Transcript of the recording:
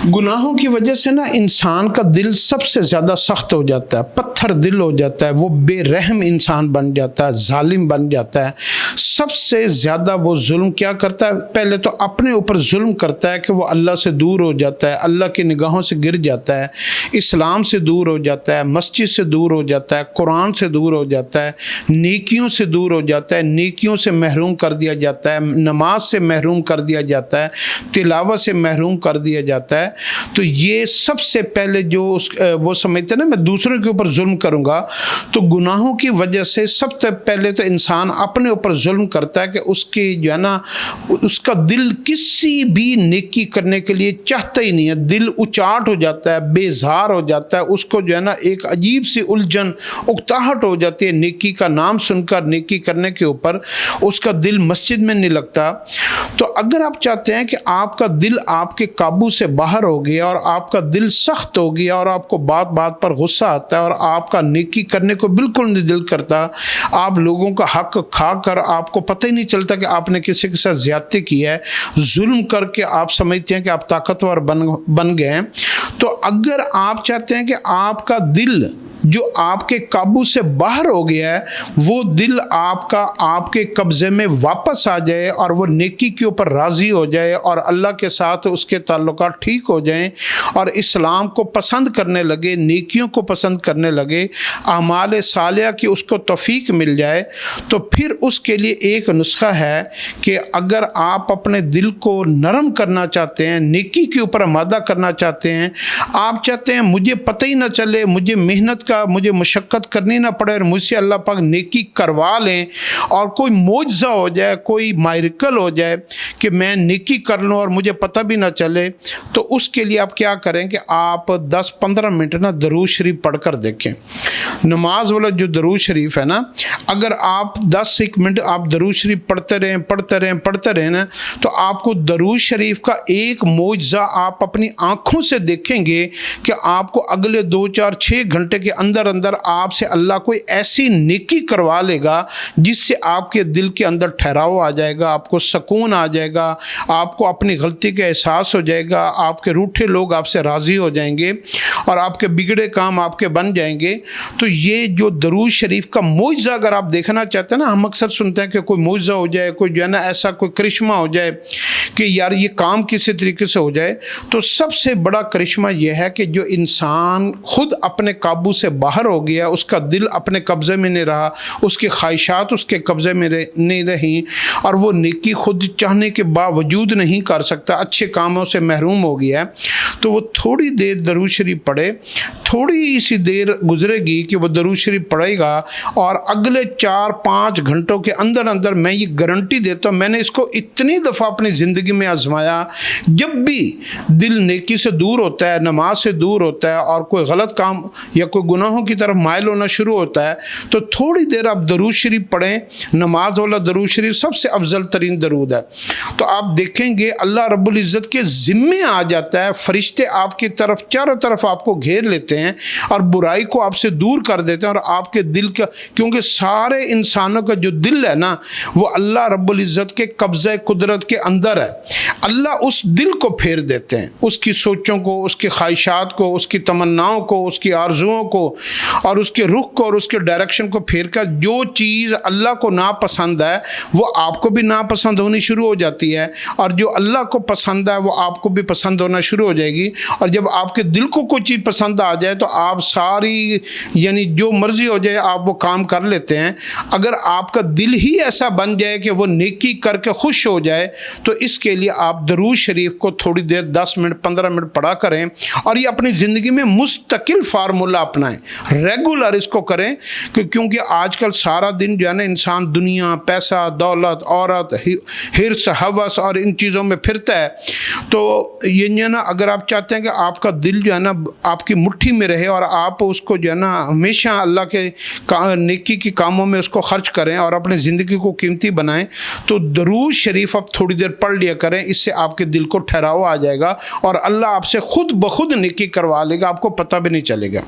گناہوں کی وجہ سے نا انسان کا دل سب سے زیادہ سخت ہو جاتا ہے، پتھر دل ہو جاتا ہے، وہ بے رحم انسان بن جاتا ہے، ظالم بن جاتا ہے۔ سب سے زیادہ وہ ظلم کیا کرتا ہے؟ پہلے تو اپنے اوپر ظلم کرتا ہے کہ وہ اللہ سے دور ہو جاتا ہے، اللہ کی نگاہوں سے گر جاتا ہے، اسلام سے دور ہو جاتا ہے، مسجد سے دور ہو جاتا ہے، قرآن سے دور ہو جاتا ہے، نیکیوں سے دور ہو جاتا ہے، نیکیوں سے محروم کر دیا جاتا ہے، نماز سے محروم کر دیا جاتا ہے، تلاوت سے محروم کر دیا جاتا ہے۔ تو یہ سب سے پہلے جو وہ سمجھتے ہیں نا میں دوسروں کے اوپر ظلم کروں گا، تو گناہوں کی وجہ سے سب سے پہلے تو انسان اپنے اوپر ظلم کرتا ہے کہ اس کی جو ہے نا اس کا دل کسی بھی نیکی کرنے کے لیے چاہتا ہی نہیں ہے، دل اچاٹ ہو جاتا ہے، بیزار ہو جاتا ہے، اس کو جو ہے نا ایک عجیب سی الجھن اکتاہٹ ہو جاتی ہے نیکی کا نام سن کر، نیکی کرنے کے اوپر اس کا دل مسجد میں نہیں لگتا۔ تو اگر آپ چاہتے ہیں کہ آپ کا دل آپ کے قابو سے باہر ہو گیا اور آپ کا دل سخت ہو گیا اور آپ کو بات بات پر غصہ آتا ہے اور آپ کا نیکی کرنے کو بالکل نہیں دل کرتا، آپ لوگوں کا حق کھا کر آپ کو پتہ ہی نہیں چلتا کہ آپ نے کسی کے ساتھ زیادتی کی ہے، ظلم کر کے آپ سمجھتے ہیں کہ آپ طاقتور بن گئے ہیں، تو اگر آپ چاہتے ہیں کہ آپ کا دل جو آپ کے قابو سے باہر ہو گیا ہے وہ دل آپ کا آپ کے قبضے میں واپس آ جائے اور وہ نیکی کے اوپر راضی ہو جائے اور اللہ کے ساتھ اس کے تعلقات ٹھیک ہو جائیں اور اسلام کو پسند کرنے لگے، نیکیوں کو پسند کرنے لگے، اعمال صالحہ کی اس کو توفیق مل جائے، تو پھر اس کے لیے ایک نسخہ ہے کہ اگر آپ اپنے دل کو نرم کرنا چاہتے ہیں، نیکی کے اوپر آمادہ کرنا چاہتے ہیں، آپ چاہتے ہیں مجھے پتہ ہی نہ چلے، مجھے محنت مجھے مشقت کرنی نہ پڑے اور مجھ سے اللہ پاک نیکی کروا لیں اور کوئی معجزہ ہو جائے، کوئی مائرکل ہو جائے کہ میں نیکی کر لوں اور مجھے پتہ بھی نہ چلے، تو اس کے لیے آپ کیا کریں کہ آپ 10-15 منٹ نا درود شریف پڑھ کر دیکھیں۔ نماز والا جو درود شریف ہے نا، اگر آپ 10 منٹ آپ درود شریف پڑھتے رہیں نا، تو آپ کو درود شریف کا ایک معجزہ آپ اپنی آنکھوں سے دیکھیں گے کہ آپ کو اگلے 2-4-6 گھنٹے کے اندر آپ سے اللہ کوئی ایسی نیکی کروا لے گا جس سے آپ کے دل کے اندر ٹھہراؤ آ جائے گا، آپ کو سکون آ جائے گا، آپ کو اپنی غلطی کا احساس ہو جائے گا، آپ کے روٹھے لوگ آپ سے راضی ہو جائیں گے اور آپ کے بگڑے کام آپ کے بن جائیں گے۔ تو یہ جو درود شریف کا معجزہ اگر آپ دیکھنا چاہتے ہیں نا، ہم اکثر سنتے ہیں کہ کوئی معجزہ ہو جائے، کوئی جو ہے نا ایسا کوئی کرشمہ ہو جائے کہ یار یہ کام کسی طریقے سے ہو جائے، تو سب سے بڑا کرشمہ یہ ہے کہ جو انسان خود اپنے قابو سے باہر ہو گیا، اس کا دل اپنے قبضے میں نہیں رہا، اس کی خواہشات اس کے قبضے میں نہیں رہی اور وہ نیکی خود چاہنے کے باوجود نہیں کر سکتا، اچھے کاموں سے محروم ہو گیا ہے، تو وہ تھوڑی دیر درود شریف پڑھے، تھوڑی سی دیر گزرے گی کہ وہ درود شریف پڑھے گا اور اگلے 4-5 گھنٹوں کے اندر میں یہ گارنٹی دیتا ہوں، میں نے اس کو اتنی دفعہ اپنی زندگی میں آزمایا، جب بھی دل نیکی سے دور ہوتا ہے، نماز سے دور ہوتا ہے اور کوئی غلط کام یا کوئی گناہوں کی طرف مائل ہونا شروع ہوتا ہے، تو تھوڑی دیر آپ درود شریف پڑھیں۔ نماز والا درود شریف سب سے افضل ترین درود ہے، تو آپ دیکھیں گے اللہ رب العزت کے ذمے آ جاتا ہے، فرشتے آپ کی طرف چاروں طرف آپ کو گھیر لیتے ہیں اور برائی کو آپ سے دور کر دیتے ہیں اور آپ کے دل کا، کیونکہ سارے انسانوں کا جو دل ہے نا وہ اللہ رب العزت کے قبضہ قدرت کے اندر ہے، اللہ اس دل کو پھیر دیتے ہیں، اس کی سوچوں کو، اس کی خواہشات کو، اس کی تمناؤں کو، اس کی آرزوؤں کو اور اس کے رخ کو اور اس کے ڈائریکشن کو پھیر کر جو چیز اللہ کو ناپسند ہے وہ آپ کو بھی ناپسند ہونی شروع ہو جاتی ہے اور جو اللہ کو پسند ہے وہ آپ کو بھی پسند ہونا شروع ہو جائے گی، اور جب آپ کے دل کو کوئی چیز پسند آ جائے تو آپ ساری یعنی جو مرضی ہو جائے آپ وہ کام کر لیتے ہیں۔ اگر آپ کا دل ہی ایسا بن جائے کہ وہ نیکی کر کے خوش ہو جائے تو اس کے لیے آپ درود شریف کو تھوڑی دیر 10 منٹ 15 منٹ پڑھا کریں اور یہ اپنی زندگی میں مستقل فارمولہ اپنائیں، ریگولر اس کو کریں، کیونکہ آج کل سارا دن جو ہے نا انسان دنیا، پیسہ، دولت، عورت، حرص، ہوس اور ان چیزوں میں پھرتا ہے، تو یہ نا اگر آپ چاہتے ہیں کہ آپ کا دل جو ہے نا آپ کی مٹھی میں رہے اور آپ اس کو جو ہے نا ہمیشہ اللہ کے نیکی کے کاموں میں اس کو خرچ کریں اور اپنی زندگی کو قیمتی بنائیں، تو درود شریف آپ تھوڑی دیر پڑھ لیا کریں، اس سے آپ کے دل کو ٹھہراؤ آ جائے گا اور اللہ آپ سے خود بخود نیکی کروا لے گا، آپ کو پتہ بھی نہیں چلے گا۔